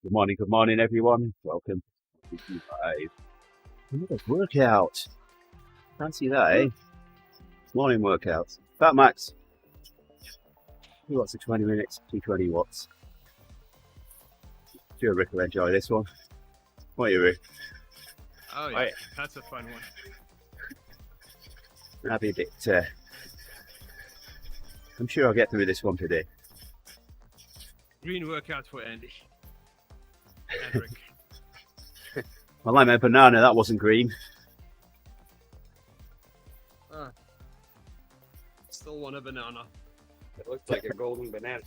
Good morning, everyone. Welcome to Live. Another workout. Fancy that, eh? Morning workouts. Fat Max. 2 watts of 20 minutes, 220 watts. Sure Rick will enjoy this one. What are you, Rick? Oh yeah, that's a fun one. I'll be a bit, I'm sure I'll get through this one today. Green workout for Andy. And Rick. I like my banana, that wasn't green. Still want a banana. It looks like a golden banana.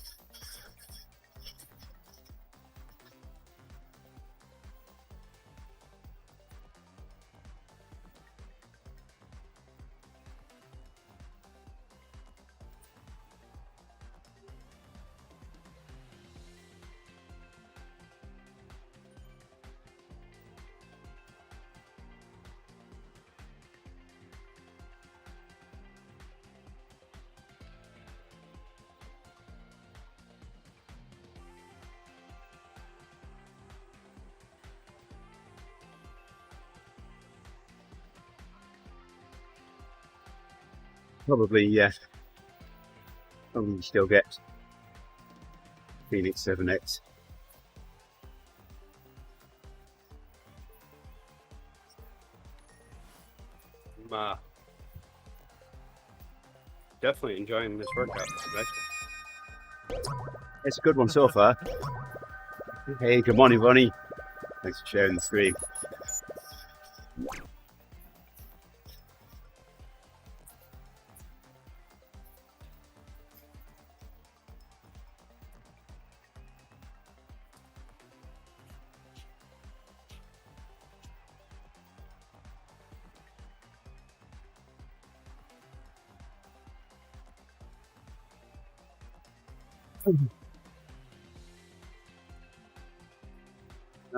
Probably still get Phoenix 7X. I'm definitely enjoying this workout. It's a nice one. It's a good one so far. Hey, good morning, Ronnie. Thanks for sharing the screen.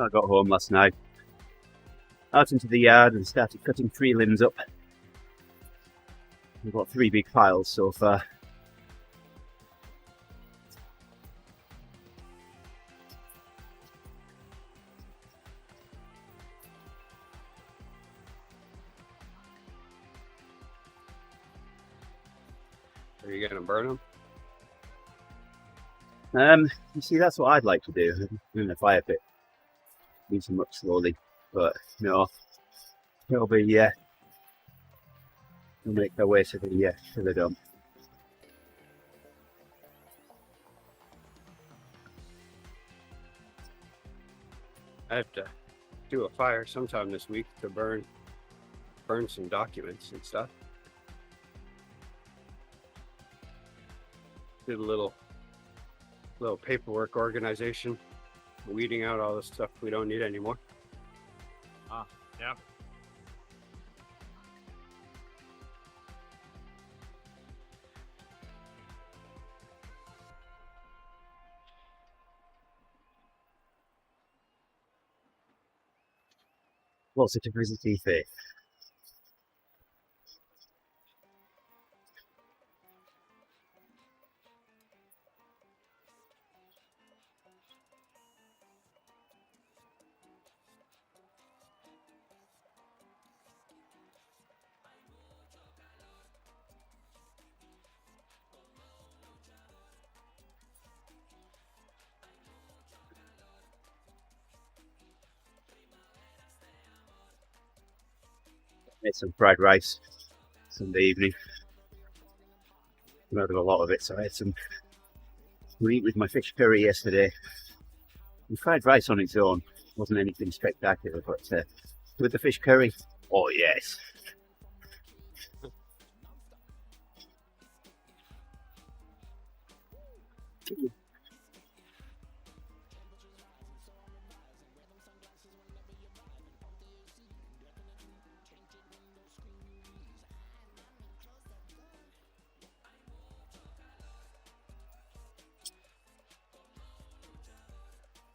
I got home last night, out into the yard and started cutting tree limbs up. We've got 3 big piles so far. Are you gonna burn them? You see, that's what I'd like to do in the fire pit. Use them up slowly, but no, it'll be they'll make their way to the dump. I have to do a fire sometime this week to burn some documents and stuff. Did a little paperwork organization, weeding out all the stuff we don't need anymore. Yeah. What's it to visit TV? Made some fried rice Sunday evening. Not a lot of it, so I had some meat with my fish curry yesterday. And fried rice on its own wasn't anything spectacular, but with the fish curry, oh yes.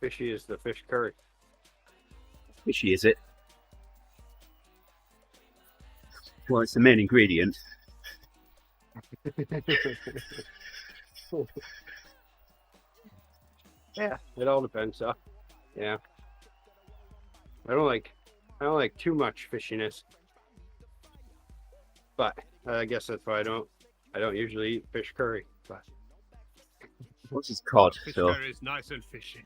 Fishy is the fish curry. Fishy, is it? Well, it's the main ingredient. Yeah, it all depends, huh? Yeah. I don't like too much fishiness. But I guess that's why I don't usually eat fish curry. But What's his cod? Fish So curry is nice and fishy.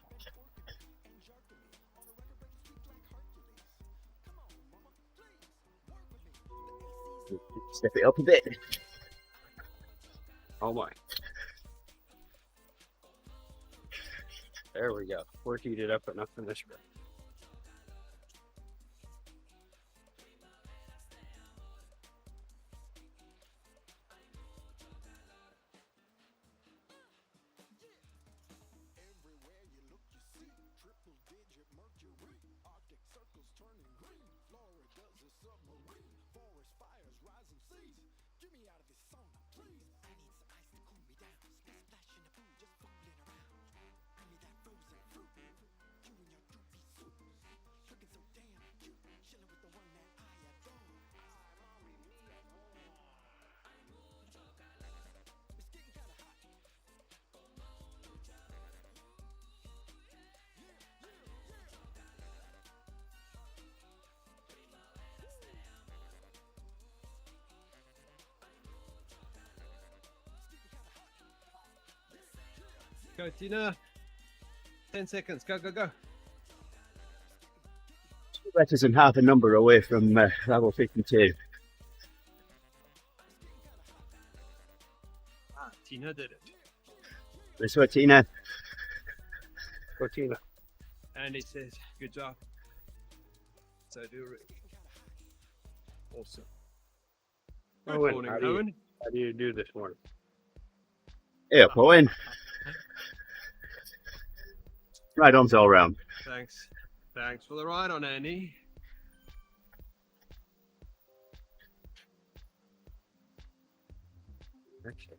step it up a bit. oh my. There we go. We're heated up enough in this room. Go, Tina. 10 seconds. Go, go, go. 2 letters and half a number away from level 52. Ah, Tina did it. This way, Tina. Go Tina. And he says, good job. So do Rick. Awesome. Good Owen, morning, how do you- Owen. How do you do this morning? Hey up, Owen. Right arms all round. Thanks. Thanks for the ride on, Andy. Actually,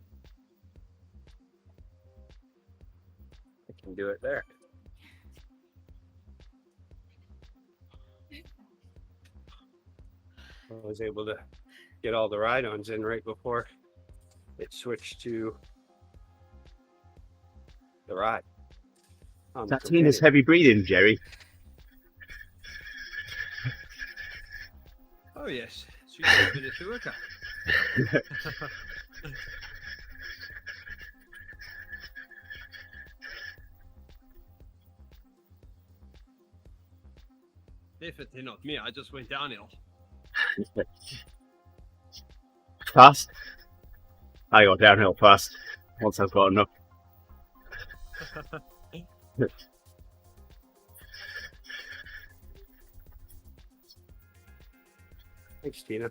I can do it there. I was able to get all the ride-ons in right before it switched to the ride. That Tina's heavy breathing, Gerrie. Oh, yes. She's just finished the workout. Definitely not me. I just went downhill. Fast. I go downhill fast once I've got enough. Thanks, Tina.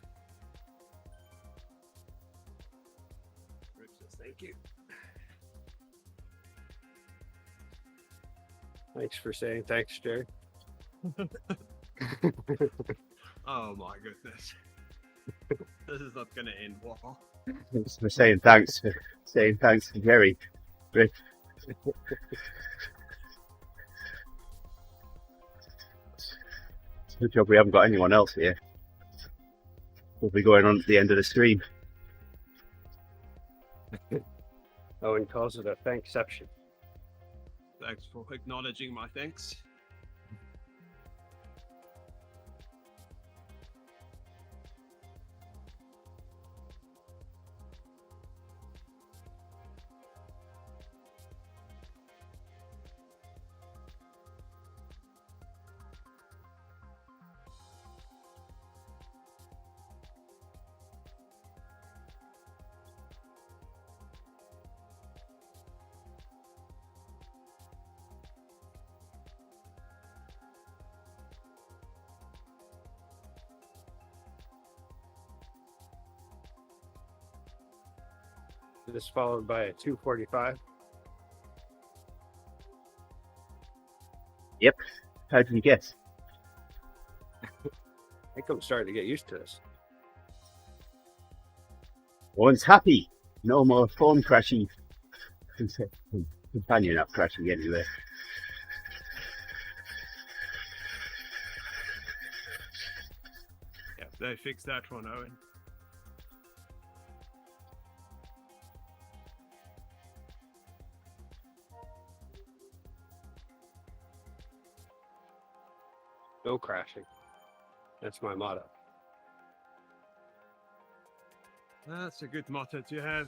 Rick says, thank you. Thanks for saying thanks, Gerrie. Oh my goodness. This is not going to end well. Thanks for saying thanks. Saying thanks to Gerrie. Rick. It's a good job we haven't got anyone else here. We'll be going on at the end of the stream. Owen calls it a thankception. Thanks for acknowledging my thanks. This followed by a 2:45. How did you guess? I think I'm starting to get used to this. Owen's happy. No more phone crashing. Companion app crashing anyway. Yeah, they fixed that one, Owen. No crashing. That's my motto. That's a good motto to have.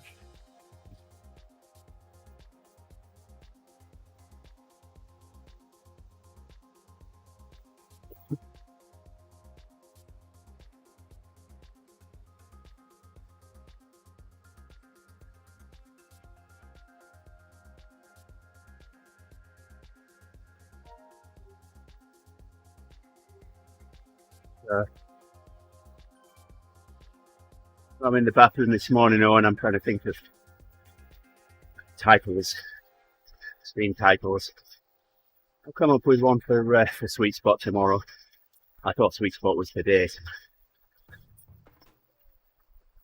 I'm in the bathroom this morning, and I'm trying to think of titles, stream titles. I'll come up with one for Sweet Spot tomorrow. I thought Sweet Spot was today.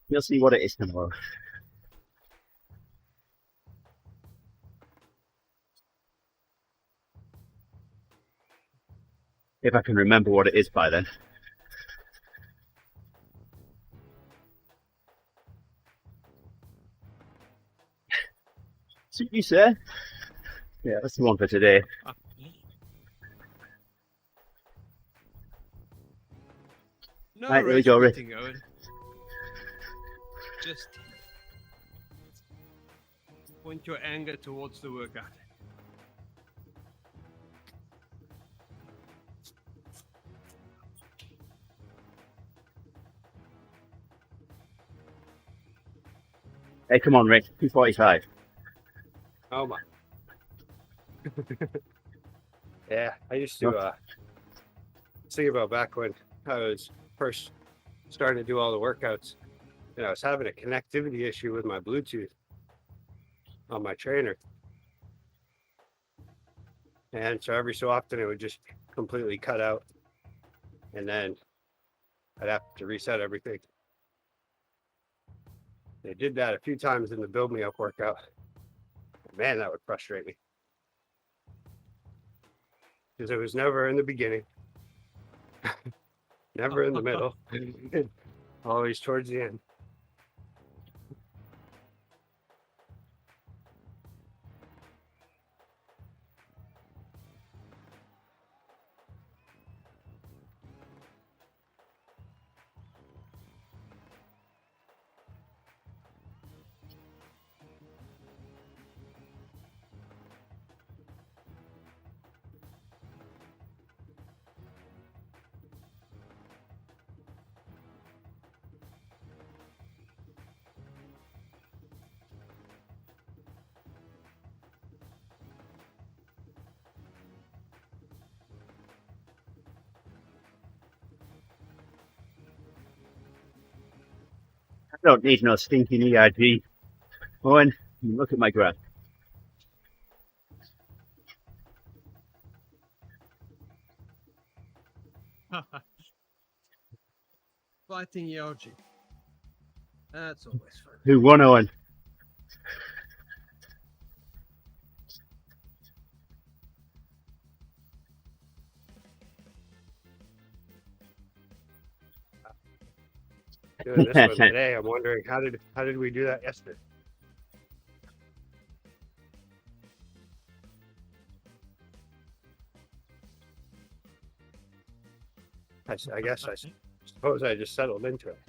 You'll see what it is tomorrow. If I can remember what it is by then. So you say? Yeah, that's the one for today. No Right, there we rage go, Rick. quitting, Owen. Just point your anger towards the workout. Hey, come on, Rick. 2:45. Oh my. Yeah, I used to think about back when I was first starting to do all the workouts, and I was having a connectivity issue with my Bluetooth on my trainer. And so every so often it would just completely cut out, and then I'd have to reset everything. They did that a few times in the Build Me Up workout. Man, that would frustrate me. Because it was never in the beginning, never in the middle, always towards the end. I don't need no stinking EIG. Owen, look at my graph. Fighting Yoji. That's always fun. Who won, Owen? Doing this one today, I'm wondering how did we do that yesterday? I guess I suppose I just settled into it.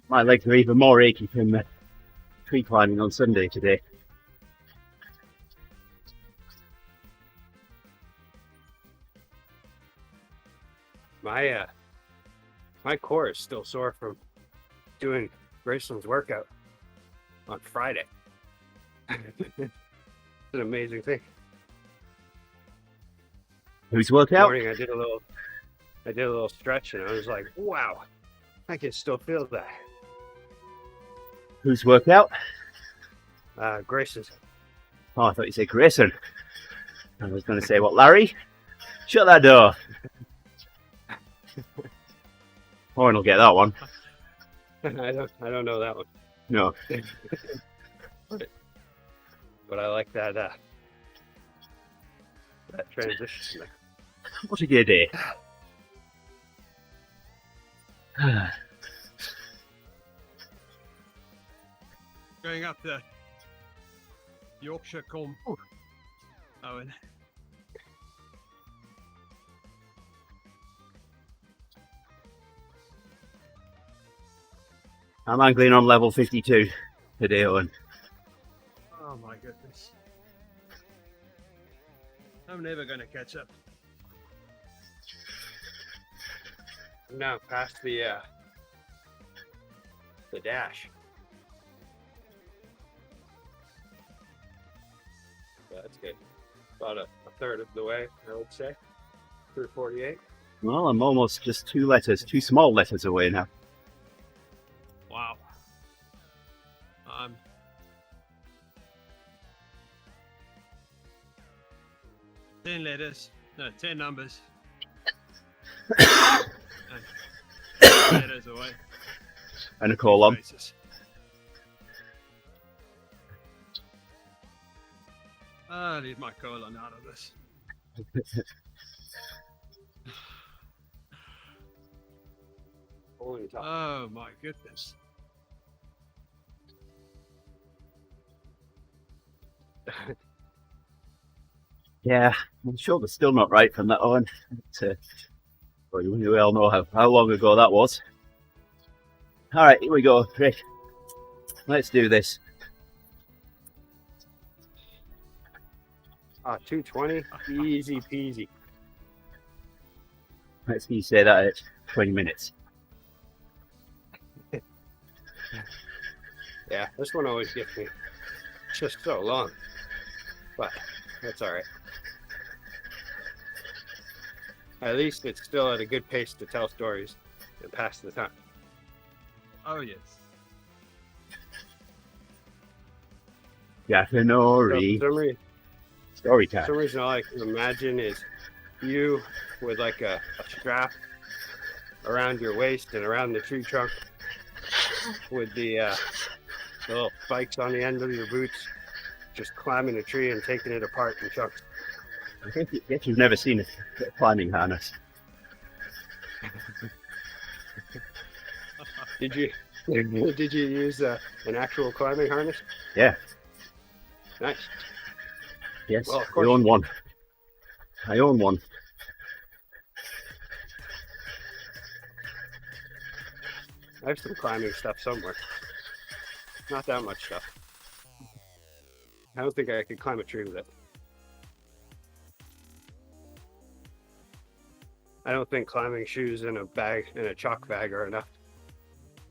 My legs are even more achy from tree climbing on Sunday today. My core is still sore from doing Graceland's workout on Friday. It's an amazing thing. Whose This workout? morning I did a little stretch, and I was like, wow, I can still feel that. Whose workout? Grace's. Oh, I thought you said Grayson. I was going to say, what, Larry? Shut that door. Owen will get that one. I don't know that one. No. But I like that transition. What a good day. Going up the Yorkshire comb. Owen. I'm angling on level 52 today, Owen. Oh my goodness. I'm never gonna catch up. I'm now past the dash. Yeah, that's good. About a third of the way, I would say. 348. Well, I'm almost just two small letters away now. Wow. 10 letters. No, 10 numbers. 10 letters away. And a column. Basis. I need my colon out of this. Holy top. Oh my goodness. Yeah, I'm sure they're still not right from that one. But you all know how long ago that was. Alright, here we go, Rick. Let's do this. 220. Easy peasy. Let's see, say that at 20 minutes. Yeah, this one always gets me. It's just so long. But that's all right. At least it's still at a good pace to tell stories and pass the time. Oh yes. Yakinori. Story time. Some reason all I can imagine is you with like a strap around your waist and around the tree trunk with the little spikes on the end of your boots, just climbing a tree and taking it apart in chunks. I guess you've never seen a climbing harness. Did you use an actual climbing harness? Yeah. Nice. Yes, Well, of I course own you one. I own one. I have some climbing stuff somewhere. Not that much stuff. I don't think I could climb a tree with it. I don't think climbing shoes in a chalk bag are enough.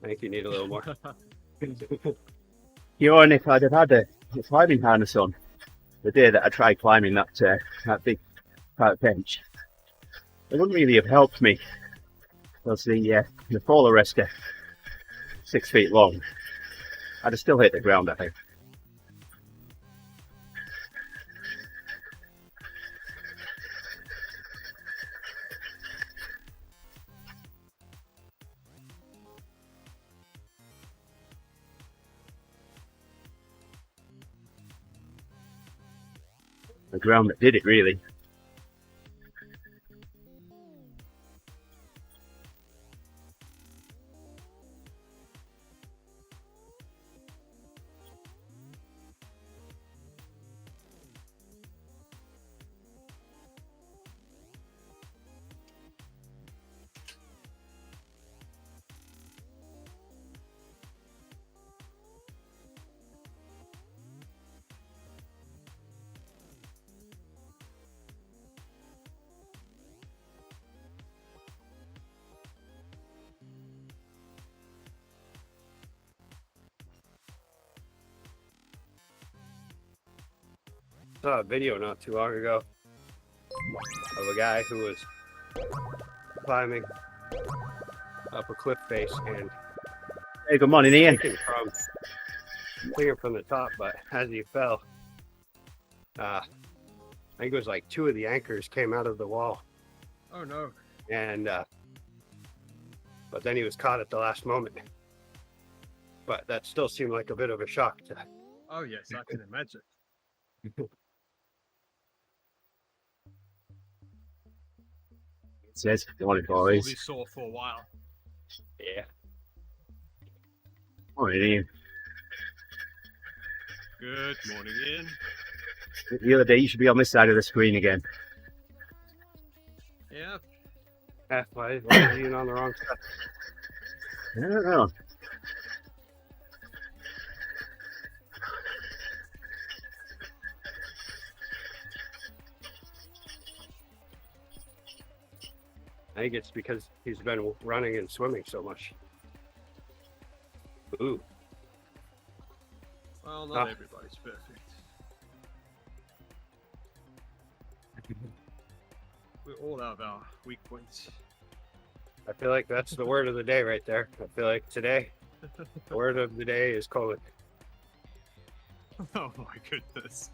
I think you need a little more. You know, and if I'd have had a climbing harness on the day that I tried climbing that big park bench, it wouldn't really have helped me. Because the fall arrestor, 6 feet long, I'd have still hit the ground, I think. The ground that did it, really. Saw a video not too long ago of a guy who was climbing up a cliff face and Hey, good morning, Ian. thinking from the top, but as he fell, I think it was like 2 of the anchors came out of the wall, Oh no. and but then he was caught at the last moment. But that still seemed like a bit of a shock to Oh yes, I can imagine. It says, good morning, You'll be boys. sore for a while. yeah. Morning, Ian. Good morning, Ian. The other day, you should be on this side of the screen again. Yeah. Why is Ian on the wrong side? I don't know. I think it's because he's been running and swimming so much. Ooh. Well, not everybody's perfect. We all have our weak points. I feel like that's the word of the day right there. I feel like today, the word of the day is colon. Oh my goodness.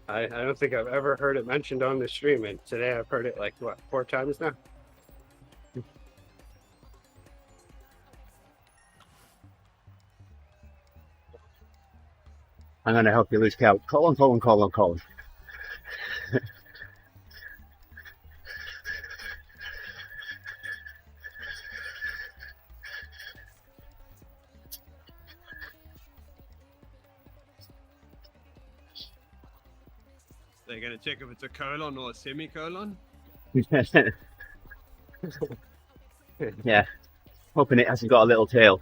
I don't think I've ever heard it mentioned on the stream, and today I've heard it like, what, 4 times now? I'm going to help you lose count. Colin. They're going to check if it's a colon or a semicolon. Yeah. Hoping it hasn't got a little tail.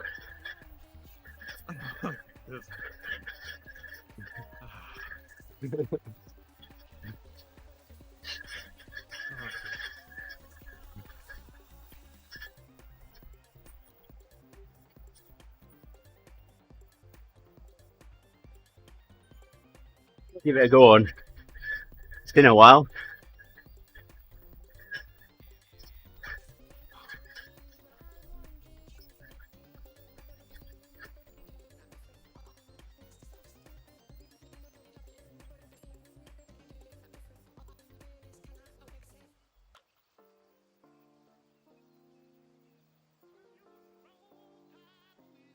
Give it a go on. It's been a while.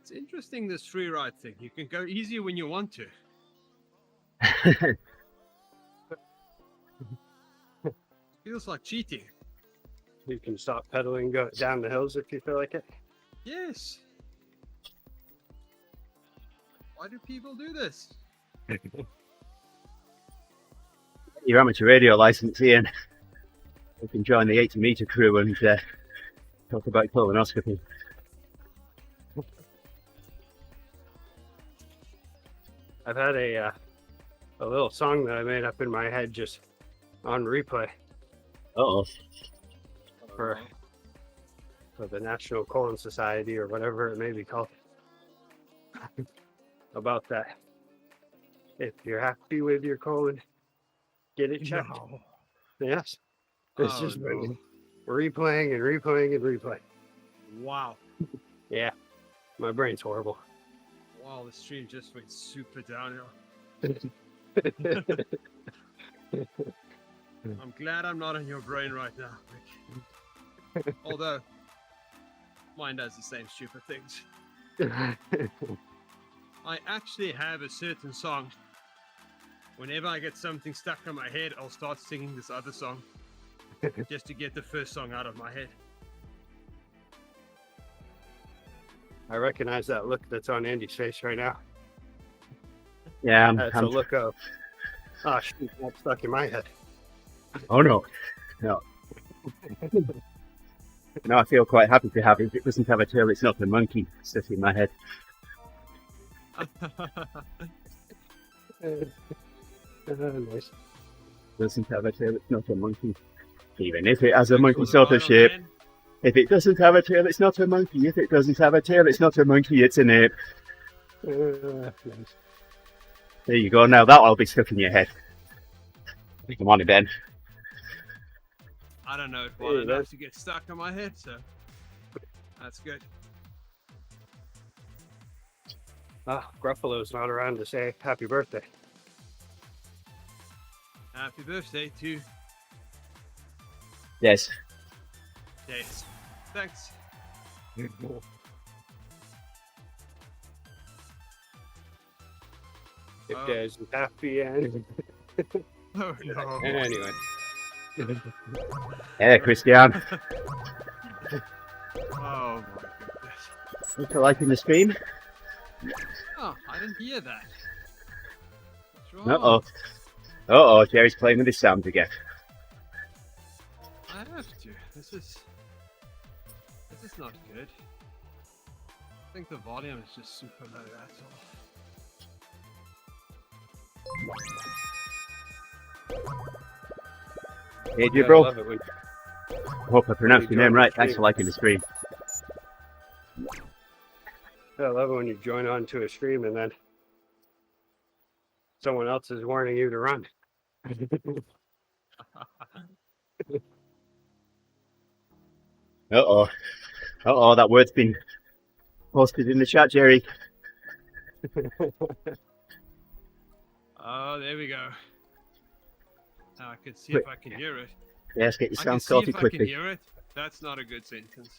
It's interesting, this free ride thing. You can go easier when you want to. Feels like cheating. You can stop pedaling, go down the hills if you feel like it. Yes. Why do people do this? Your amateur radio license, Ian. You can join the 80-meter crew and talk about colonoscopy. I've had a little song that I made up in my head just on replay Uh-oh. for the National Colon Society or whatever it may be called. About that. If you're happy with your colon, get it checked. No. Yes. It's Oh, just no. been replaying and replaying and replaying. Wow. Yeah. My brain's horrible. Wow, the stream just went super downhill. I'm glad I'm not in your brain right now, Rick. Although, mine does the same stupid things. I actually have a certain song. Whenever I get something stuck in my head, I'll start singing this other song. Just to get the first song out of my head. I recognize that look that's on Andy's face right now. Yeah, That's a look of, oh shoot, that's stuck in my head. Oh no. No, I feel quite happy to have it. If it doesn't have a tail, it's not a monkey stuck in my head. Nice. Doesn't have a tail, it's not a monkey. Even if it has a monkey Was it sort right of on shape. hand? If it doesn't have a tail, it's not a monkey. If it doesn't have a tail, it's not a monkey, it's an ape. Nice. There you go, now that'll be stuck in your head. Come on, Ben. I don't know if Hey, well enough that's- to get stuck in my head, so that's good. Gruffalo's not around to say happy birthday. Happy birthday to Yes. Days. Thanks. If Oh. there's a happy end. Oh no. Anyway. Yeah, Christian. Oh my goodness. Thanks for liking the stream. Oh, I didn't hear that. What's wrong? Uh-oh. Uh-oh, Jerry's playing with his sound again. I have to. This is not good. I think the volume is just super low, that's all. Hey, Yeah, I bro. love it when Hope I pronounced you your name join the right. Thanks stream. for liking the stream. I love it when you join on to a stream and then someone else is warning you to run. Uh-oh. Uh-oh, that word's been posted in the chat, Gerrie. Oh, there we go. Now I can see Quick. if I can hear it. Yes, get your I can sound see sorted if I can quickly. hear it. That's not a good sentence.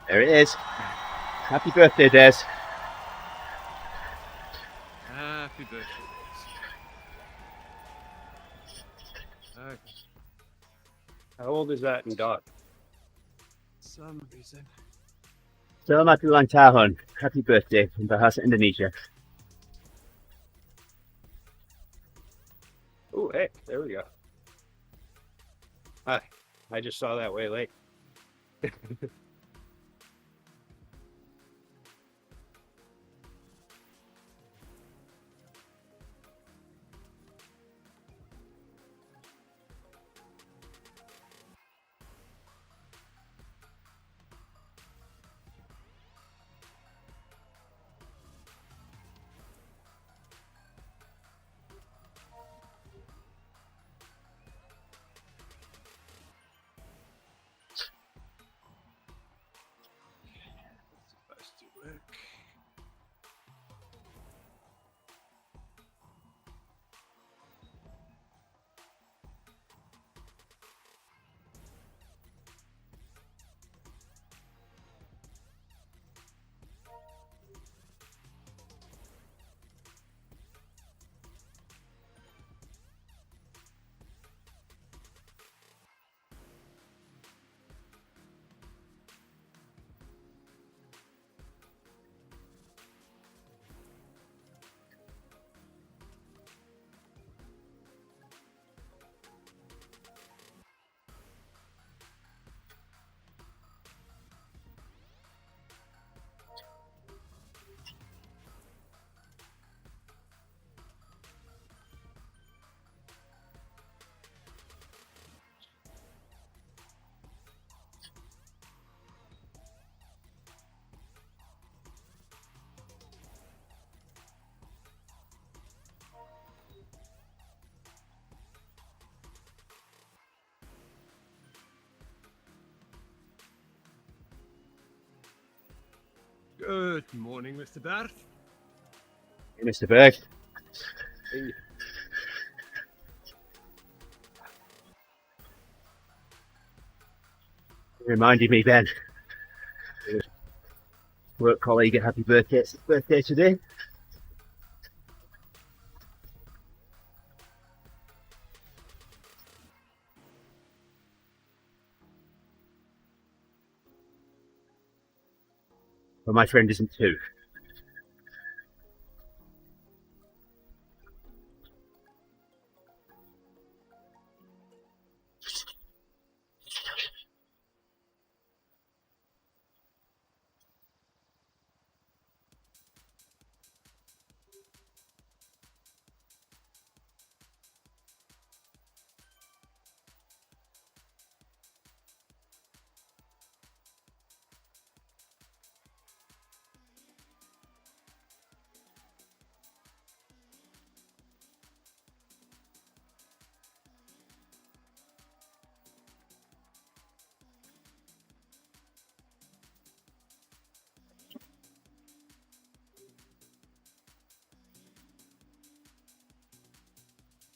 There it is. Happy birthday, Des. Happy birthday. Okay. How old is that in dog? Some reason. Selamat ulang tahun. Happy birthday in Bahasa Indonesia. Oh, hey, there we go. Hi, I just saw that way late. Supposed to work. Good morning, Mr. Barth. Hey, Mr. Berg. Hey, Reminded me, Ben. Work colleague, a happy birthday. It's his birthday today. But my friend isn't too.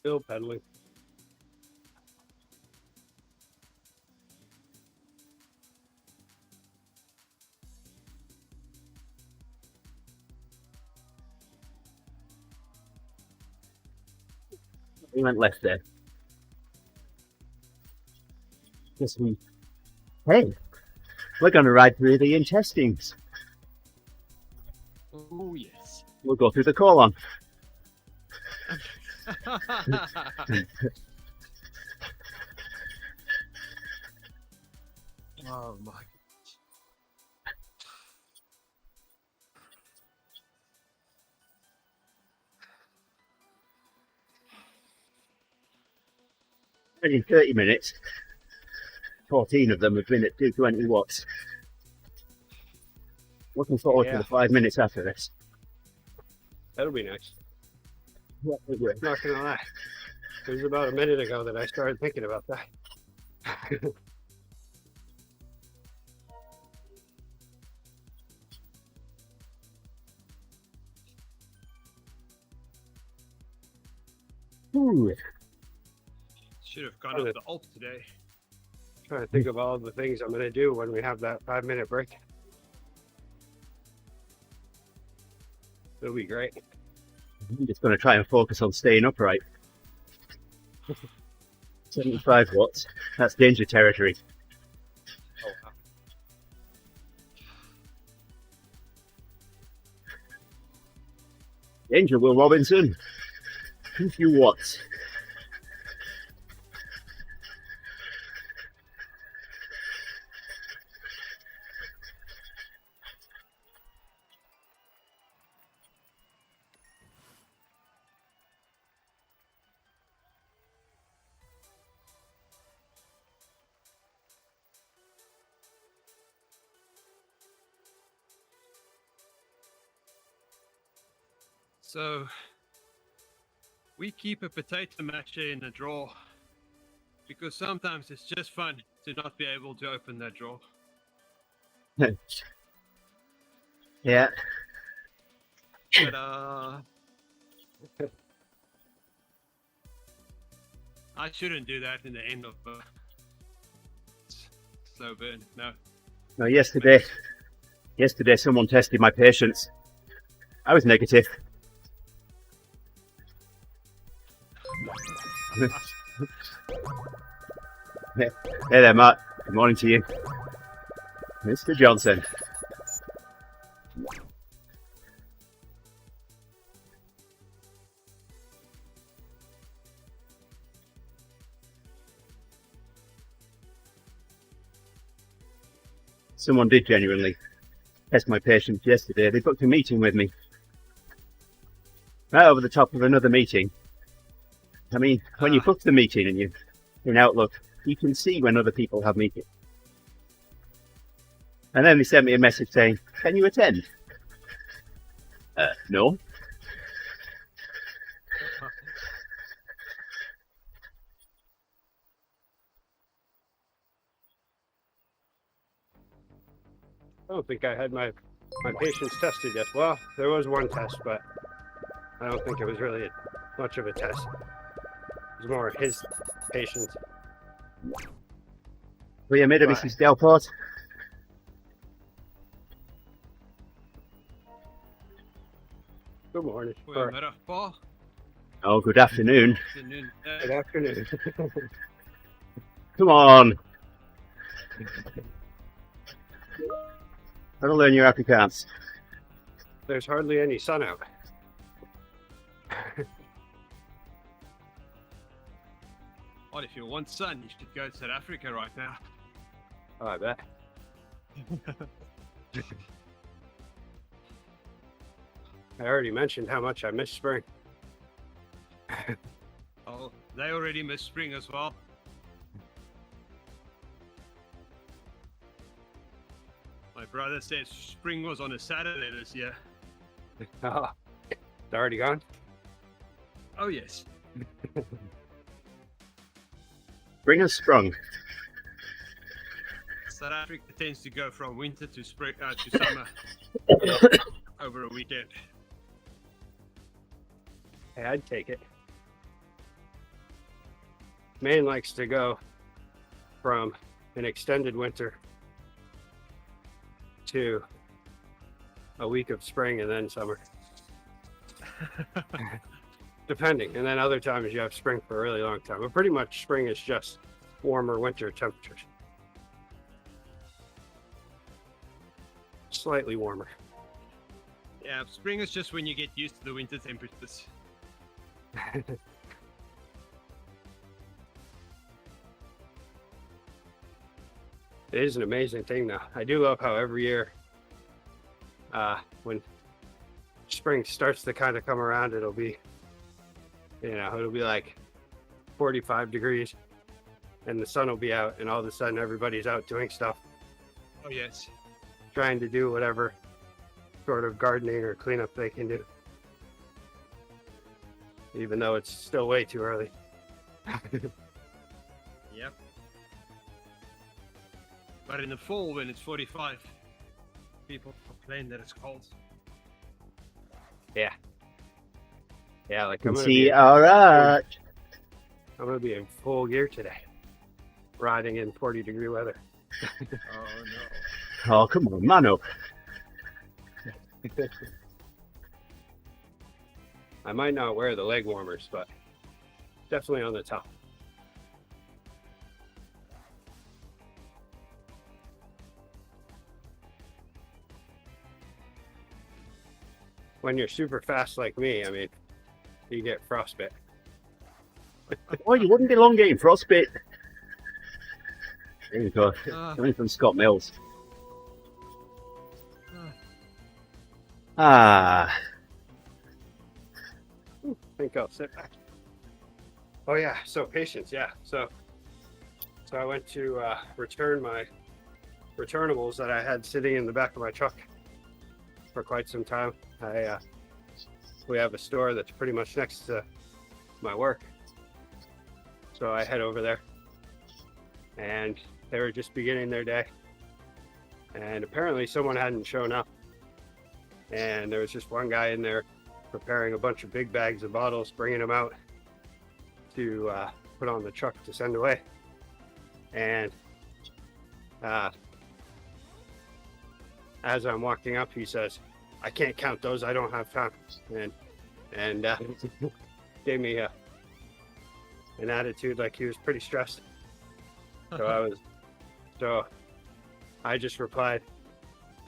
still pedaling. We went left there. Guess we. Hey, we're going to ride through the intestines. Oh, yes. We'll go through the colon. Oh, my. And in 30 minutes, 14 of them have been at 220 watts. Looking forward to the 5 minutes after this. That'll be nice. Yeah, it will. Not gonna lie. It was about a minute ago that I started thinking about that. Ooh. Should have gone up the Alp today. Trying to think of all the things I'm gonna do when we have that 5-minute break. It'll be great. I'm just going to try and focus on staying upright. 75 watts. That's danger territory. Oh, wow. Danger, Will Robinson. A few watts. So we keep a potato masher in a drawer because sometimes it's just fun to not be able to open that drawer. Yeah. But I shouldn't do that in the end of slow burn. No. Yesterday someone tested my patience. I was negative. Hey there, Matt. Good morning to you. Mr. Johnson. Someone did genuinely test my patience yesterday. They booked a meeting with me. Right over the top of another meeting. I mean, when you book the meeting and you in Outlook, you can see when other people have meetings. And then they sent me a message saying, "Can you attend?" No. I don't think I had my patience tested yet. Well, there was one test, but I don't think it was really much of a test. It was more his patience. Will you meet Mrs. Delport? Good morning. Goedemiddag, Paul. Oh, good afternoon. Good afternoon. Come on. Gotta learn your Afrikaans. There's hardly any sun out. Well, if you want sun, you should go to South Africa right now. Oh, I bet. I already mentioned how much I miss spring. Oh, they already miss spring as well. My brother says spring was on a Saturday this year. Oh, it's already gone? Oh, yes. Bring us sprung. South Africa tends to go from winter to spring to summer over a weekend. Hey, I'd take it. Maine likes to go from an extended winter to a week of spring and then summer. Depending. And then other times you have spring for a really long time. But pretty much spring is just warmer winter temperatures. Slightly warmer. Yeah, spring is just when you get used to the winter temperatures. It is an amazing thing though. I do love how every year when spring starts to kind of come around, it'll be like 45 degrees and the sun will be out, and all of a sudden everybody's out doing stuff, Oh yes. trying to do whatever sort of gardening or cleanup they can do, even though it's still way too early. Yep. But in the fall, when it's 45, people complain that it's cold. Yeah, like Can I'm gonna see be, all right. I'm gonna be in full gear today, riding in 40-degree weather. Oh no. Oh, come on, man up. I might not wear the leg warmers, but definitely on the top. When you're super fast like me, I mean, you get frostbite. Oh, you wouldn't be long getting frostbite. There you go. Ah. Coming from Scott Mills. Ah. Ah. I think I'll sit back. Oh yeah, so patience, yeah. So I went to return my returnables that I had sitting in the back of my truck for quite some time. We have a store that's pretty much next to my work, so I head over there, and they were just beginning their day, and apparently someone hadn't shown up, and there was just one guy in there preparing a bunch of big bags of bottles, bringing them out to put on the truck to send away. And as I'm walking up, he says, "I can't count those. I don't have time." And gave me an attitude like he was pretty stressed. So I just replied,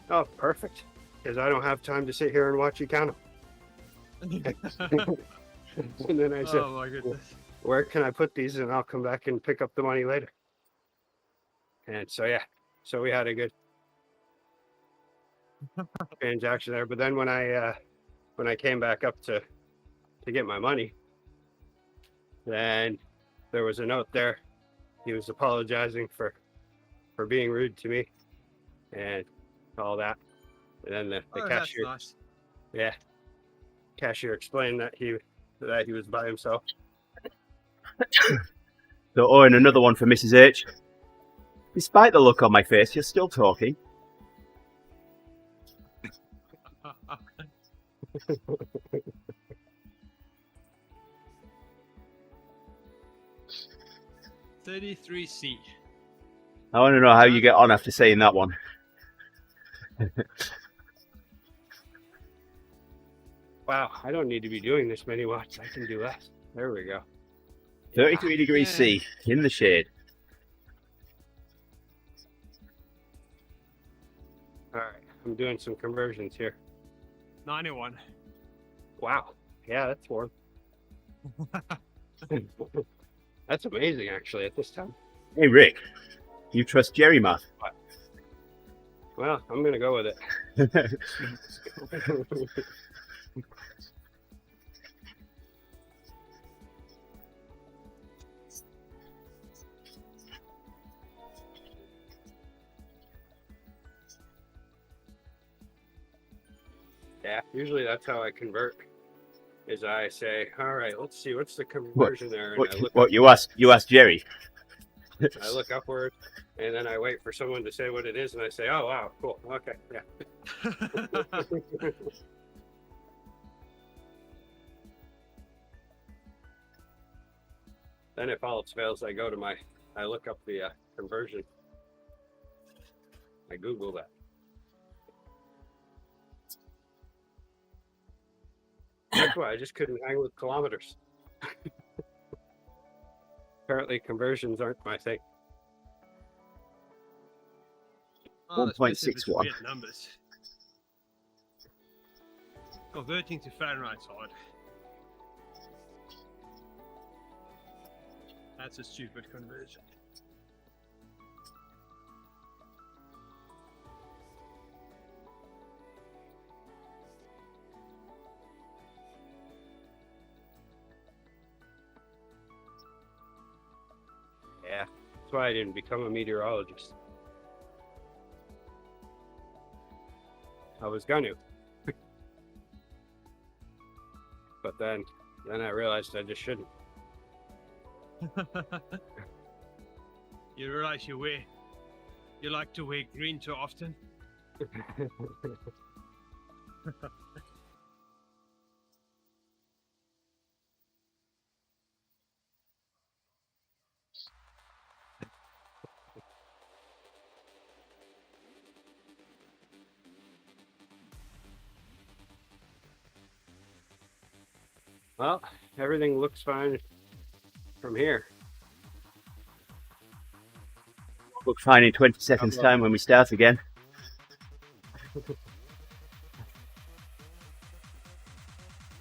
"Oh, perfect, because I don't have time to sit here and watch you count them." And then I said, Oh my goodness. "Where can I put these, and I'll come back and pick up the money later." And so yeah, so we had a good transaction there. But then when I came back up to get my money, then there was a note there. He was apologizing for being rude to me and all that. And then the Oh, cashier, that's nice. yeah, cashier explained that he was by himself. So, oh, and another one for Mrs. H. Despite the look on my face, you're still talking. $33C. I want to know how you get on after saying that one. Wow, I don't need to be doing this many watts. I can do less. There we go. 33 degrees C in the shade. All right, I'm doing some conversions here. 91. Wow, yeah, that's warm. That's amazing, actually, at this time. Hey, Rick, you trust Gerrie math? Well, I'm gonna go with it. Yeah, usually that's how I convert. Is I say, all right, let's see, what's the conversion there? And I look What you ask Gerrie? I look upward, and then I wait for someone to say what it is, and I say, oh wow, cool, okay, yeah. Then if all else fails, I look up the conversion. I Google that. That's why I just couldn't hang with kilometers. Apparently conversions aren't my thing. Oh, especially if it's 1.61. weird numbers. Converting to Fahrenheit's hard. That's a stupid conversion. Yeah, That's why I didn't become a meteorologist. I was gonna. But then I realized I just shouldn't. You realize you like to wear green too often? Well, everything looks fine from here. Look fine in 20 seconds time when we start again.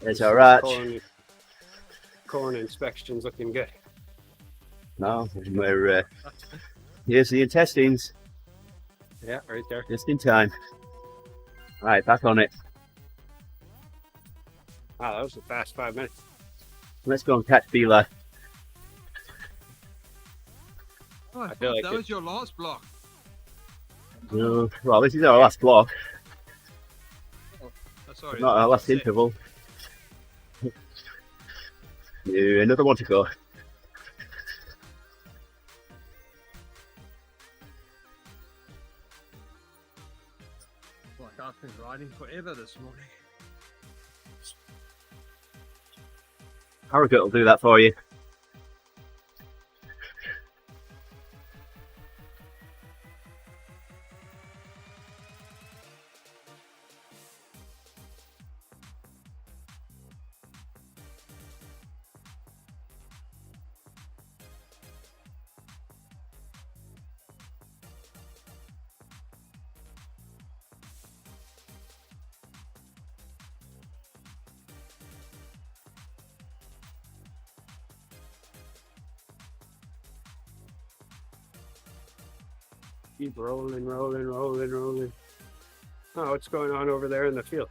It's all right. Colon inspection's looking good. No, we're here's the intestines. Yeah, right there. Just in time. All right, back on it. Wow, that was a fast 5 minutes. Let's go and catch Bila. Oh, I feel thought like that it- was your last block. Well, this is our last block, Oh, sorry. not our last that's it. interval. Yeah, another one to go. Like I've been riding forever this morning. Harrogate will do that for you. Keep rolling. Oh, what's going on over there in the field?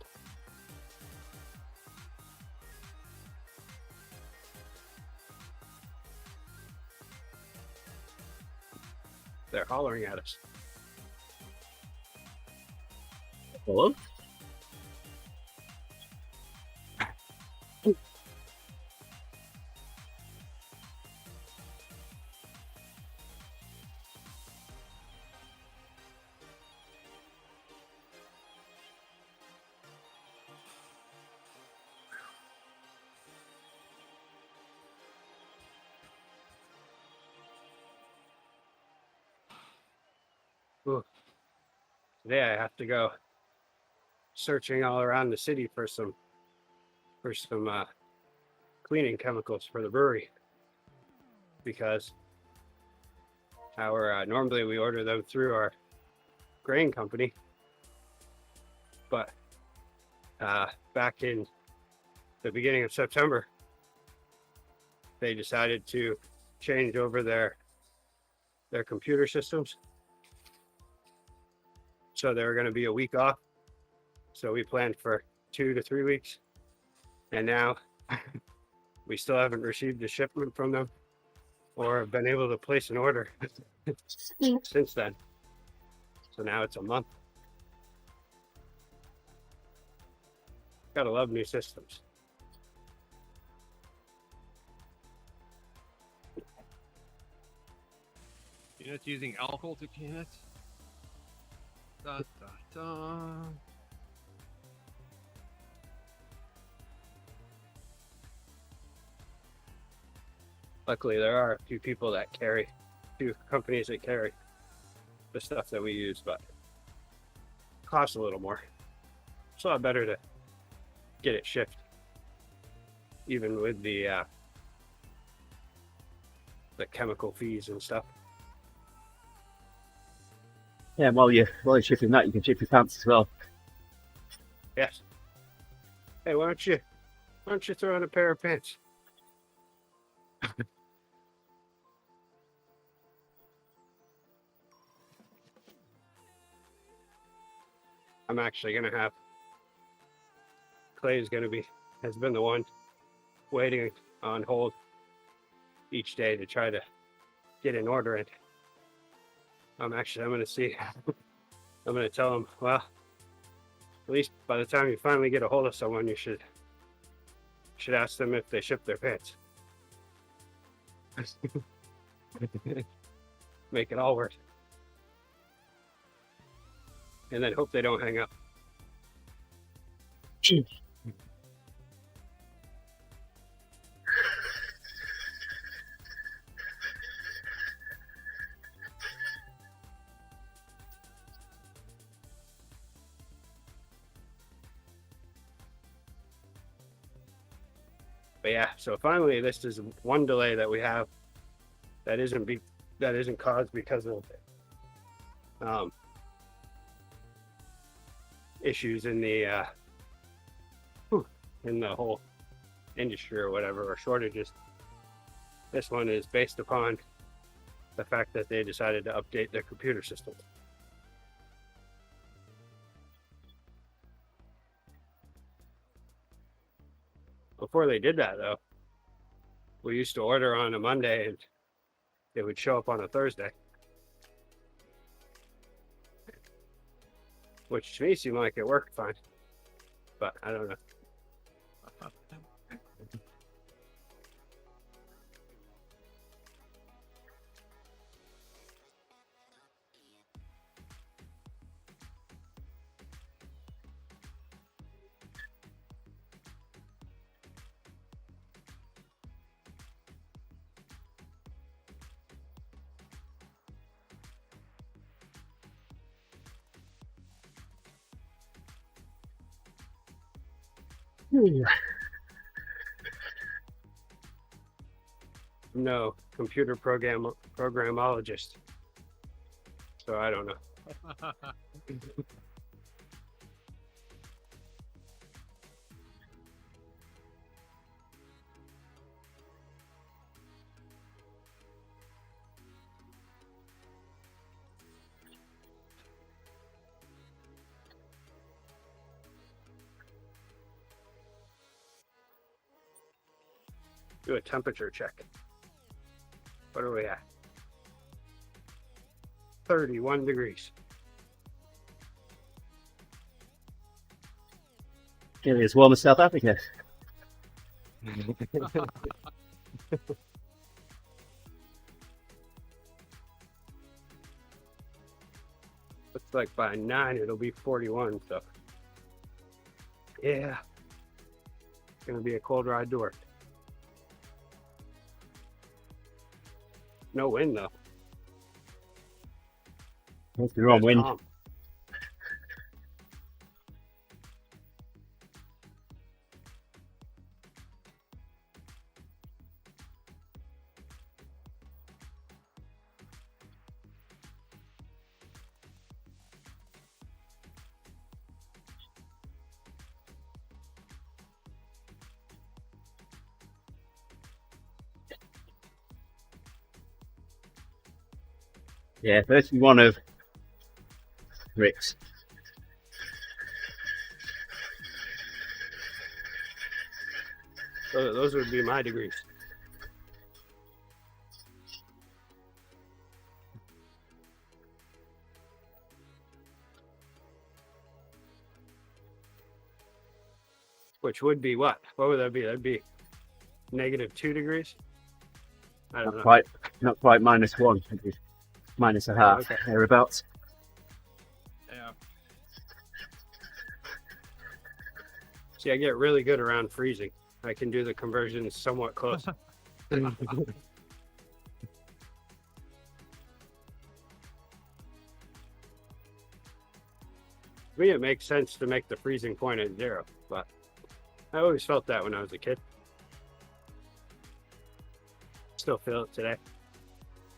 They're hollering at us. Hello? Today I have to go searching all around the city for some cleaning chemicals for the brewery, because our normally we order them through our grain company, but back in the beginning of September they decided to change over their computer systems, so they were going to be a week off. So we planned for 2 to 3 weeks, and now we still haven't received a shipment from them or have been able to place an order since then. So now it's a month. Gotta love new systems. You're not using alcohol to clean it? Da, da, da. Luckily, there are a few people that carry, few companies that carry the stuff that we use, but it costs a little more. It's a lot better to get it shipped, even with the chemical fees and stuff. Yeah, while you're shipping that, you can ship your pants as well. Yes. Hey, why don't you throw in a pair of pants? I'm actually gonna have Clay has been the one waiting on hold each day to try to get an order in I'm going to see. I'm going to tell them, well, at least by the time you finally get a hold of someone, you should ask them if they ship their pants. Make it all work. And then hope they don't hang up. But yeah, so finally, this is one delay that we have that isn't caused because of issues in the whole industry or whatever, or shortages. This one is based upon the fact that they decided to update their computer system. Before they did that, though, we used to order on a Monday and it would show up on a Thursday, which to me seemed like it worked fine, but I don't know. No computer programmologist, so I don't know. Do a temperature check. What are we at? 31 degrees. Nearly as warm as South Africa. Looks like by 9 it'll be 41, so yeah, it's gonna be a cold ride to work. No wind though. That's the wrong It's wind. calm. Yeah, 31 of Rick's. So those would be my degrees. Which would be what? What would that be? That'd be -2 degrees? I don't know. Not quite -1. It'd be minus a half, Okay. thereabouts. Yeah. See, I get really good around freezing. I can do the conversions somewhat close. To me, it makes sense to make the freezing point at 0, but I always felt that when I was a kid. Still feel it today.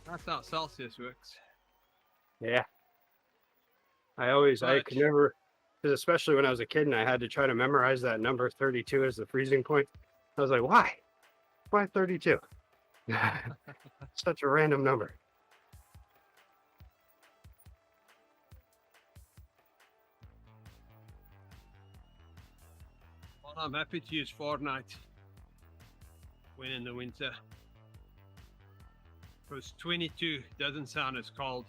That's how Celsius works. Yeah. I could But- never, because especially when I was a kid and I had to try to memorize that number 32 as the freezing point, I was like, why? Why 32? Such a random number. Well, I'm happy to use Fortnite when in the winter. Because 22 doesn't sound as cold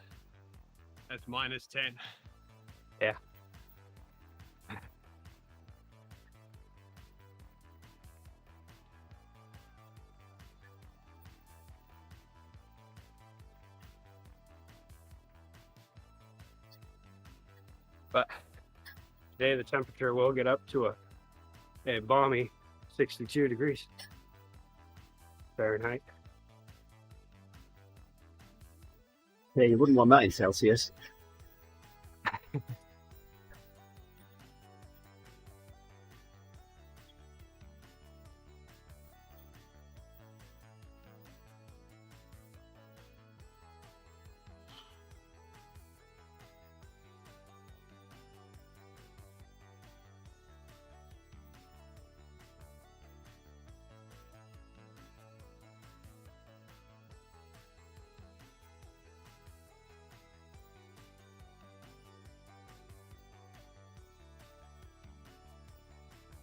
That's -10. Yeah. But today the temperature will get up to a balmy 62 degrees Fahrenheit. Yeah, you wouldn't want that in Celsius.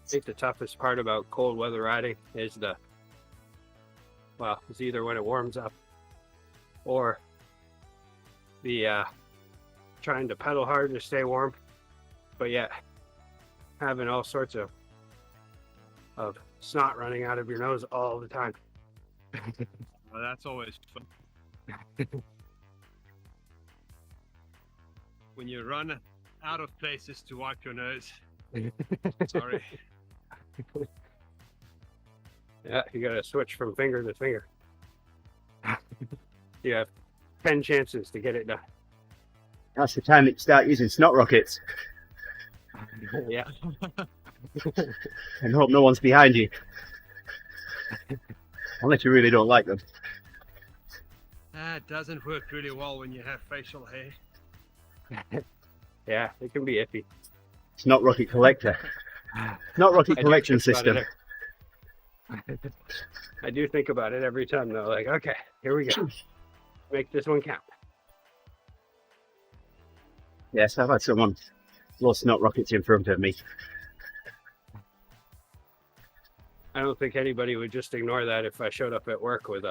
I think the toughest part about cold weather riding is it's either when it warms up or the trying to pedal hard to stay warm, but yet having all sorts of snot running out of your nose all the time. Well, that's always fun. When you run out of places to wipe your nose. Sorry. Yeah, you gotta switch from finger to finger. You have 10 chances to get it done. That's the time that you start using snot rockets Yeah. and hope no one's behind you. Unless you really don't like them. It doesn't work really well when you have facial hair. Yeah, it can be iffy. Snot rocket collector. Snot rocket I do collection think about system. I do think about it every time though, like, okay, here we go. Make this one count. Yes, I've had someone blow snot rockets in front of me. I don't think anybody would just ignore that if I showed up at work with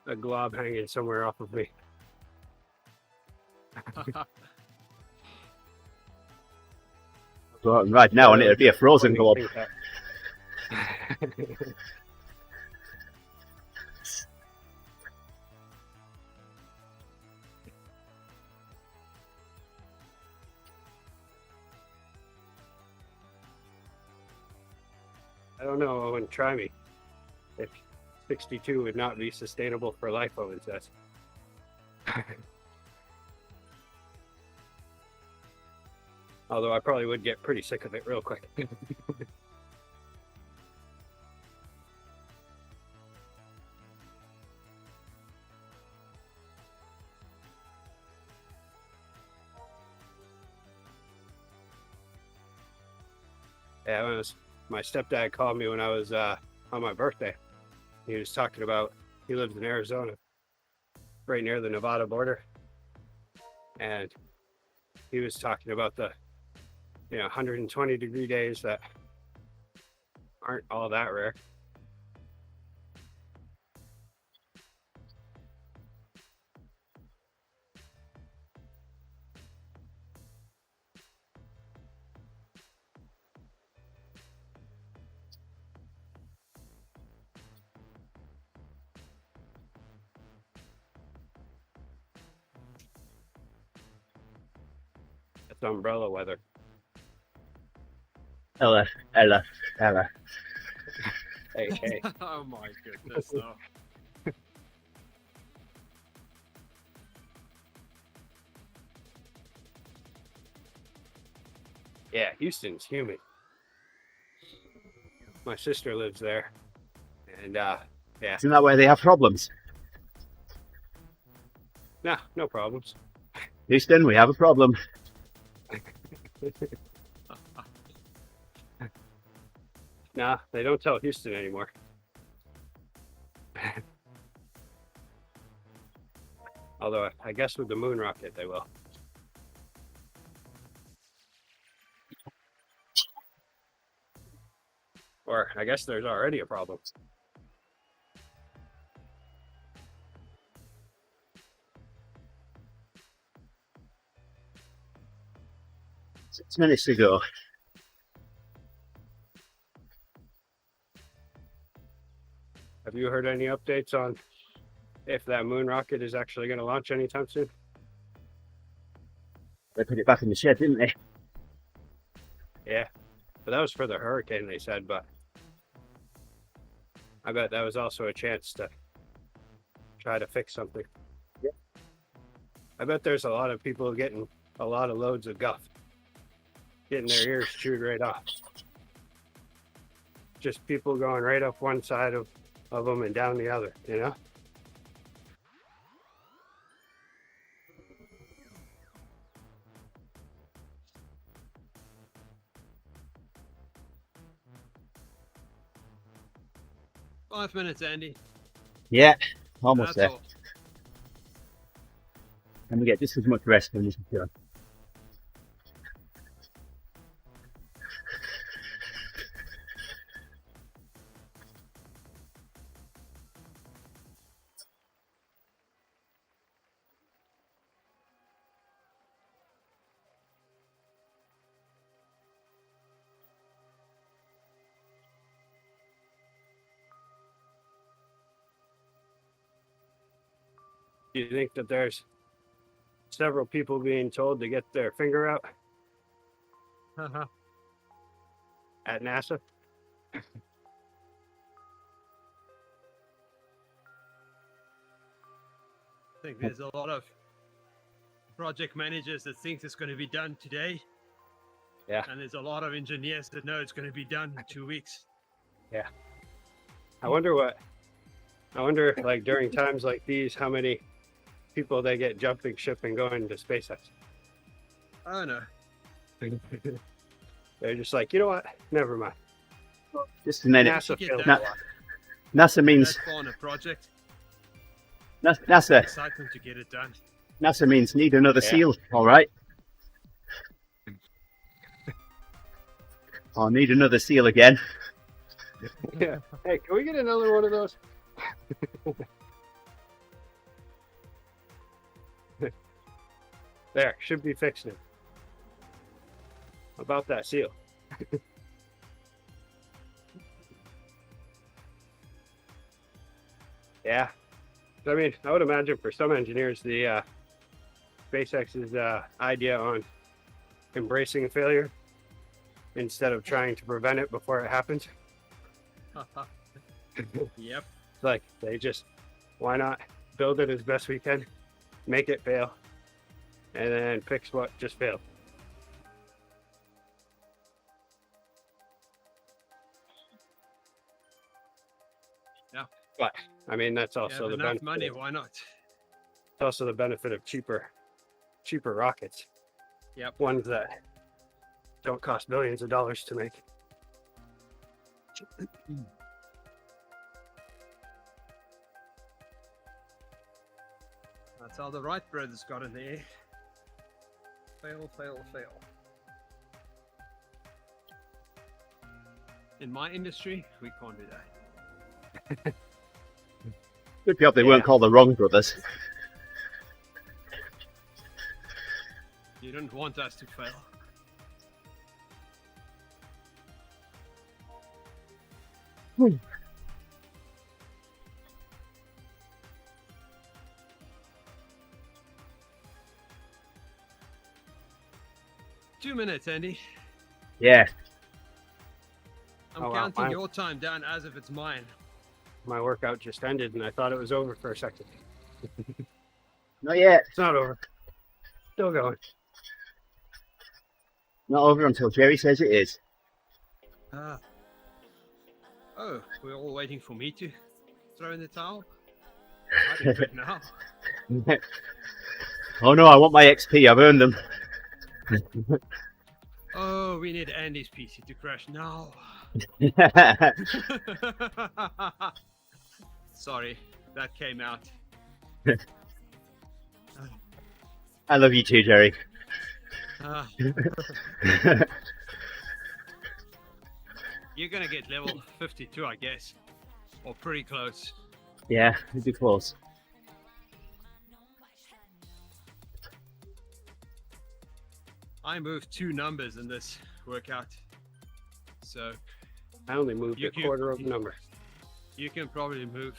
a glob hanging somewhere off of me. Well, right now, and it'd be a frozen glob. I don't know, Owen, try me. If 62 would not be sustainable for life, Owen says. Although I probably would get pretty sick of it real quick. Yeah, my stepdad called me when I was on my birthday. He was talking about, he lives in Arizona, right near the Nevada border. And he was talking about the 120 degree days that aren't all that rare. It's umbrella weather. Ella. Hey. Oh my goodness, no. Yeah, Houston's humid. My sister lives there. And yeah. Isn't that where they have problems? Nah, no problems. Houston, we have a problem. Nah, they don't tell Houston anymore. Although I guess with the moon rocket they will. Or I guess there's already a problem. 6 minutes to go. Have you heard any updates on if that moon rocket is actually going to launch anytime soon? They put it back in the shed, didn't they? Yeah, but that was for the hurricane, they said, but I bet that was also a chance to try to fix something. Yeah. I bet there's a lot of people getting a lot of loads of guff, getting their ears chewed right off. Just people going right up one side of them and down the other, you know? Five minutes, Andy. Yeah, almost That's there. all. And we get just as much rest when this is done. Do you think that there's several people being told to get their finger out at NASA? I think there's a lot of project managers that think it's going to be done today. Yeah. And there's a lot of engineers that know it's going to be done in 2 weeks. I wonder, like, during times like these, how many people they get jumping ship and going to SpaceX. I don't know. They're just like, you know what? Never mind. Just a minute. NASA Get failed that. a lot. NASA means That far on a project. NASA. Excitement to get it done. NASA means need another Yeah. seal. All right. I'll need another seal again. Yeah. Hey, can we get another one of those? There, should be fixing it. About that seal. Yeah. I mean, I would imagine for some engineers, the SpaceX's idea on embracing failure instead of trying to prevent it before it happens. Yep. It's like they just, why not build it as best we can, make it fail, and then fix what just failed. Yeah. But I mean, that's You also have the enough benefit. money, why not? It's also the benefit of cheaper rockets. Yep. Ones that don't cost billions of dollars to make. That's how the Wright brothers got in the air. Fail, fail, fail. In my industry, we can't do that. Good job they Yeah. weren't called the wrong brothers. You don't want us to fail. Two minutes, Andy. Yeah. I'm Oh, wow, counting mine- your time down as if it's mine. My workout just ended and I thought it was over for a second. Not yet. It's not over. Still going. Not over until Gerrie says it is. Ah. Oh, we're all waiting for me to throw in the towel? I can do it now. Oh no, I want my XP. I've earned them. Oh, we need Andy's PC to crash now. Sorry, that came out. I love you too, Gerrie. Ah, you're gonna get level 52, I guess. Or pretty close. Yeah, it'd be close. I moved 2 numbers in this workout, so I only moved You a can- quarter of a number. you can probably move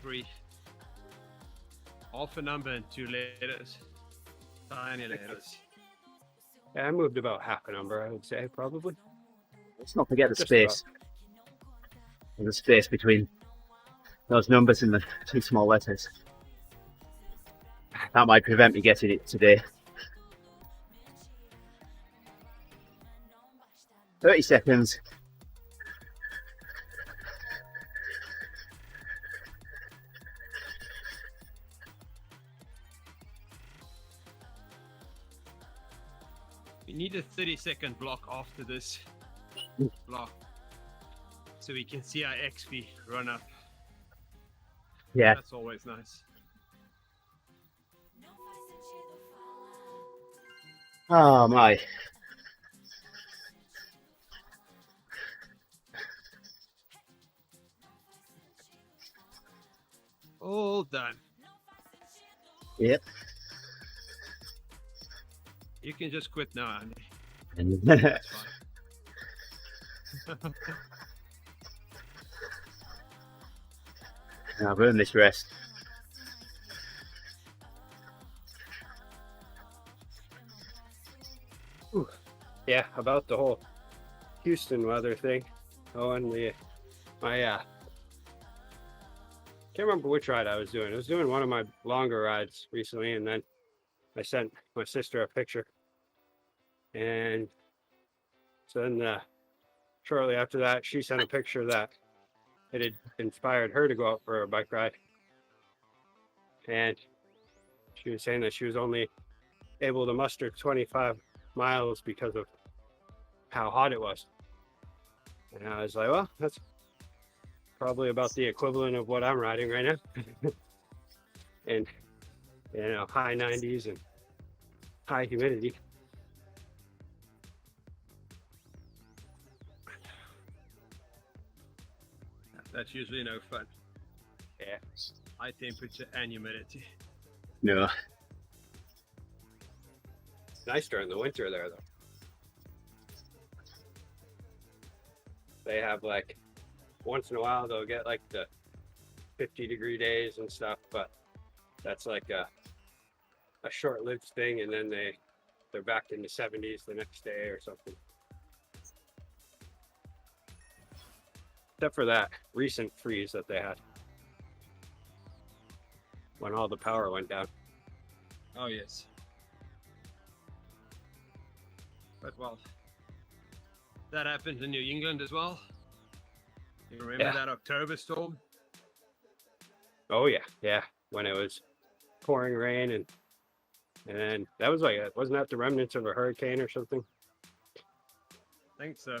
3, half a number and 2 letters, tiny letters. Yeah, I moved about half a number, I would say, probably. Let's not forget the Just space. There's a space between those numbers and the 2 small letters. That might prevent me getting it today. 30 seconds. We need a 30-second block after this block, so we can see our XP run up. Yeah. That's always nice. Oh my. All done. Yep. You can just quit now, Andy. I've That's fine. earned this rest. Yeah, about the whole Houston weather thing. Oh, and my can't remember which ride I was doing. I was doing one of my longer rides recently, and then I sent my sister a picture, and so then shortly after that, she sent a picture that it had inspired her to go out for a bike ride, and she was saying that she was only able to muster 25 miles because of how hot it was. And I was like, well, that's probably about the equivalent of what I'm riding right now. And, you know, high 90s and high humidity. That's usually no fun. Yeah. High temperature and humidity. No. It's nice during the winter there, though. They have like, once in a while, they'll get like the 50-degree days and stuff, but that's like a short-lived thing, and then they're back in the 70s the next day or something. Except for that recent freeze that they had when all the power went down. Oh, yes. But, well, that happened in New England as well. You remember Yeah. that October storm? Oh yeah, when it was pouring rain, and then that was like, wasn't that the remnants of a hurricane or something? I think so.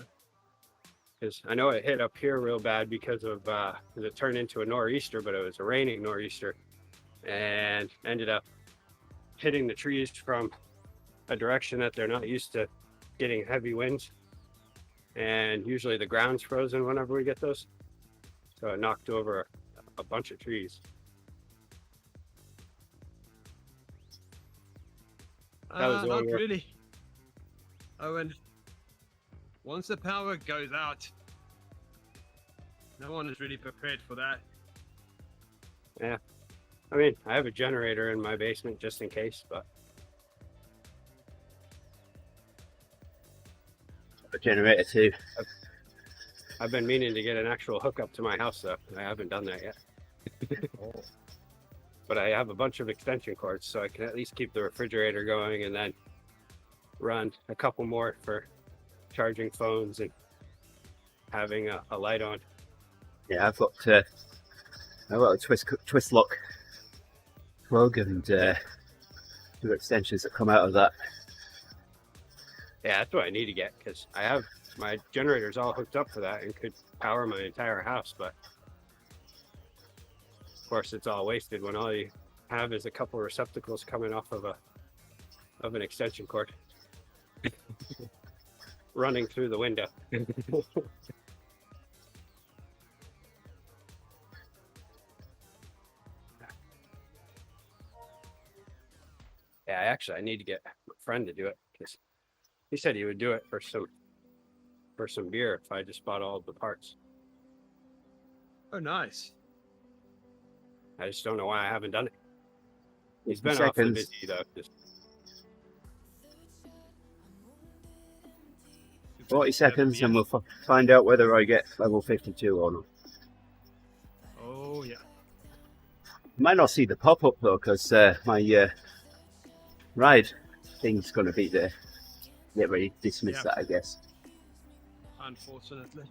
Because I know it hit up here real bad because of it turned into a nor'easter, but it was a raining nor'easter, and ended up hitting the trees from a direction that they're not used to getting heavy winds, and usually the ground's frozen whenever we get those, so it knocked over a bunch of trees. That was Not over. really. Oh, and once the power goes out, no one is really prepared for that. I mean, I have a generator in my basement just in case, but A generator too. I've been meaning to get an actual hookup to my house, though. I haven't done that yet. But I have a bunch of extension cords, so I can at least keep the refrigerator going, and then run a couple more for charging phones and having a light on. Yeah, I've got a twist lock plug and 2 extensions that come out of that. Yeah, that's what I need to get, because I have my generators all hooked up for that and could power my entire house, but of course it's all wasted when all you have is a couple receptacles coming off of an extension cord running through the window. Yeah, actually, I need to get my friend to do it because he said he would do it for some beer if I just bought all of the parts. Oh, nice. I just don't know why I haven't done it. He's 50 been awfully seconds. busy though. Just 40 seconds, and we'll find out whether I get level 52 or not. Oh, yeah. Might not see the pop-up though, because my ride thing's going to be there. Get ready to dismiss that, I guess. Unfortunately.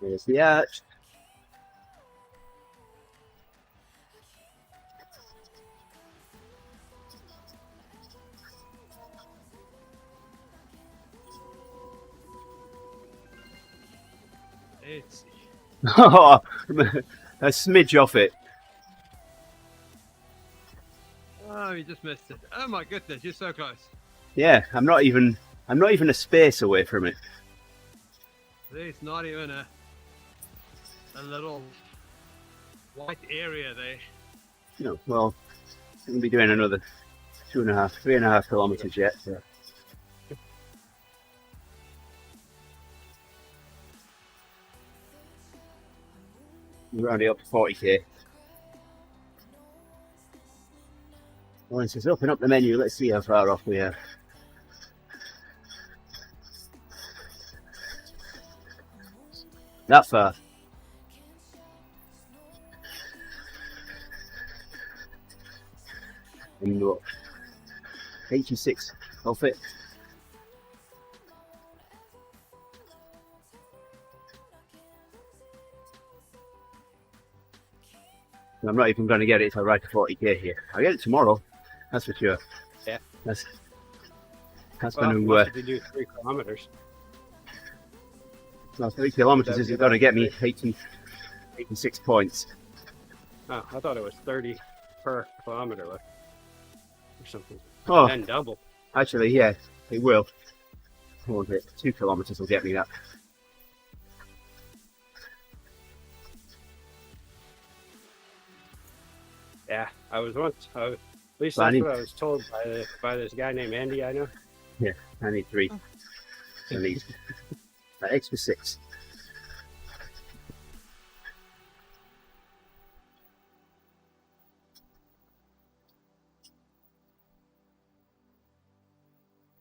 There's the arch. Let's see. Oh, a smidge off it. Oh, you just missed it. Oh my goodness, you're so close. Yeah, I'm not even a space away from it. There's not even a little white area there. No, well, I'm going to be doing another 3.5 kilometers yet. So. We're already up to 40k. Once it's open up the menu, let's see how far off we are. That far. And look, 86 off it. I'm not even going to get it if I ride to 40k here. I'll get it tomorrow, that's for sure. Yeah. That's well, going once if you do 3 kilometers. Well, 3 kilometers isn't going to get me 86 points. Oh, I thought it was 30 per kilometer or something. Oh, And double. actually, yeah, it will. What was it? 2 kilometers will get me that. Yeah, at least Well, that's what I was told by this guy named Andy I know. Yeah, I need 3. I need that extra 6.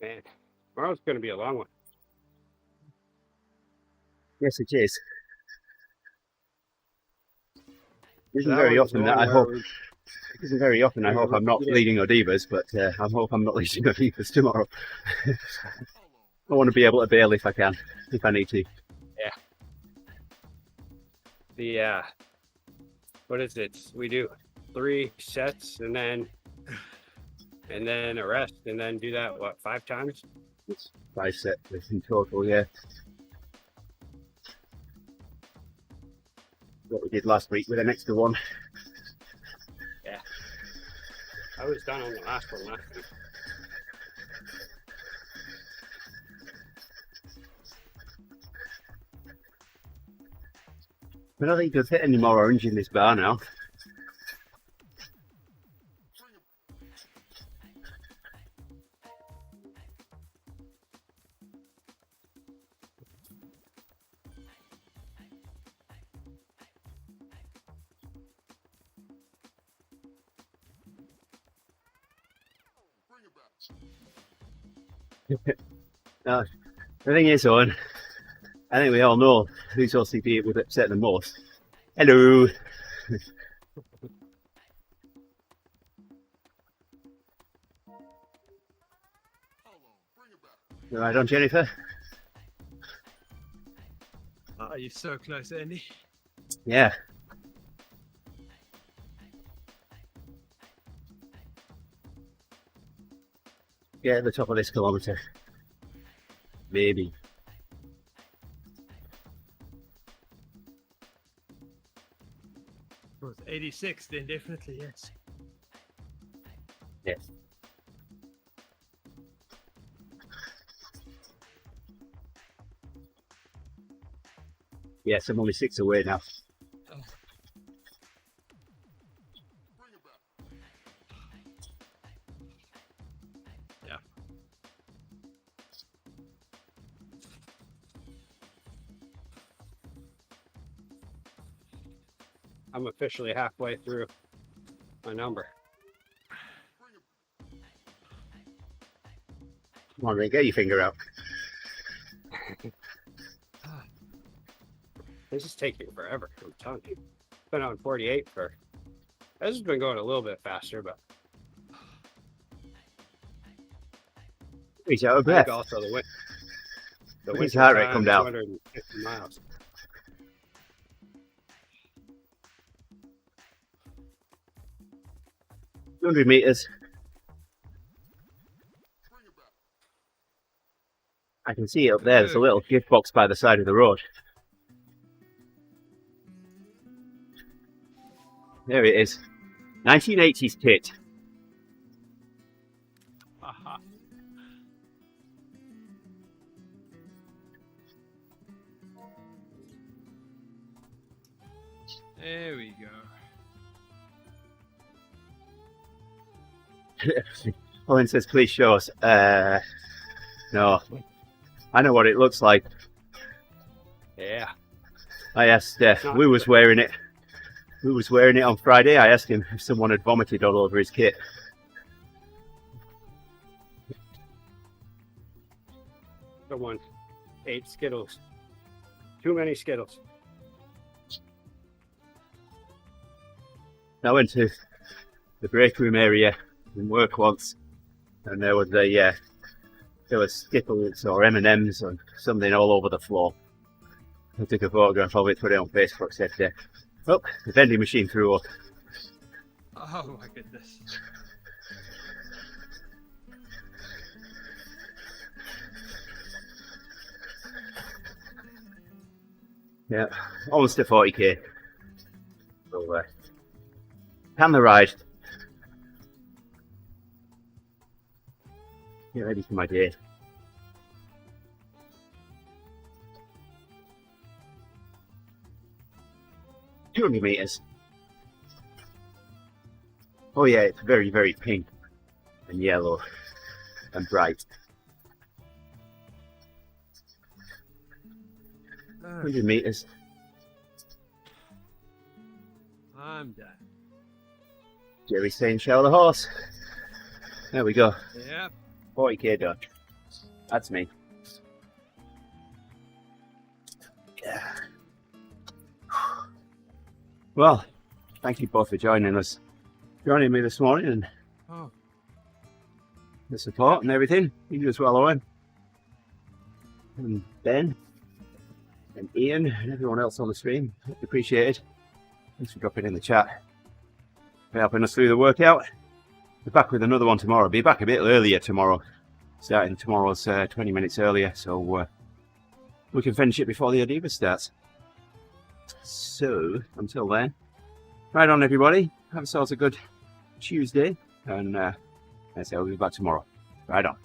Man, tomorrow's going to be a long one. Yes, it is. It isn't That very one's the often that one I where hope. It isn't very often I hope I'm not leading ODZ, but I hope I'm not leading ODZ tomorrow. I want to be able to bail if I can, if I need to. Yeah. What is it? We do 3 sets and then a rest and then do that, what, 5 times? It's 5 sets in total, yeah. What we did last week with an extra one. Yeah. I was done on the last one last week. I don't think there's hit any more orange in this bar now. The thing is, Owen, I think we all know whose OCP it would upset the most. Hello! Right on, Jennifer? Oh, you're so close, Andy. Yeah. Get at the top of this kilometre. Maybe. It was 86, then definitely, yes. Yes. Yes, I'm only 6 away now. Oh. Yeah. I'm officially halfway through my number. Come on, man, get your finger out. This is taking forever. I'm telling you. Been on 48 for. This has been going a little bit faster, but He's out of I breath. think also the wind. The His winter heart rate time, come down. 250 miles. $200 meters. I can see it up there. There's a little gift box by the side of the road. There it is. 1980s kit. Aha. There we go. Owen says, please show us. No. I know what it looks like. Yeah. I asked who was wearing it. Who was wearing it on Friday? I asked him if someone had vomited all over his kit. Someone ate Skittles. Too many Skittles. I went to the break room area in work once, and there was Skittles or M&Ms or something all over the floor. I took a photograph of it, put it on Facebook, said, oh, the vending machine threw up. Oh my goodness. Yeah, almost a 40k. So, can the ride. Get ready for my day. $200 meters. Oh yeah, it's very, very pink and yellow and bright. 100 meters. I'm done. Gerrie saying show the horse. There we go. Yep. 40k done. That's me. Yeah. Well, thank you both for joining me this morning, and Oh. the support and everything. You as well, Owen. And Ben. And Ian and everyone else on the stream. Appreciated. Thanks for dropping in the chat. For helping us through the workout. We're back with another one tomorrow. Be back a bit earlier tomorrow. Starting tomorrow's 20 minutes earlier, so we can finish it before the ODZ starts. So, until then, right on everybody. Have yourselves a good Tuesday, and I say I'll be back tomorrow. Right on.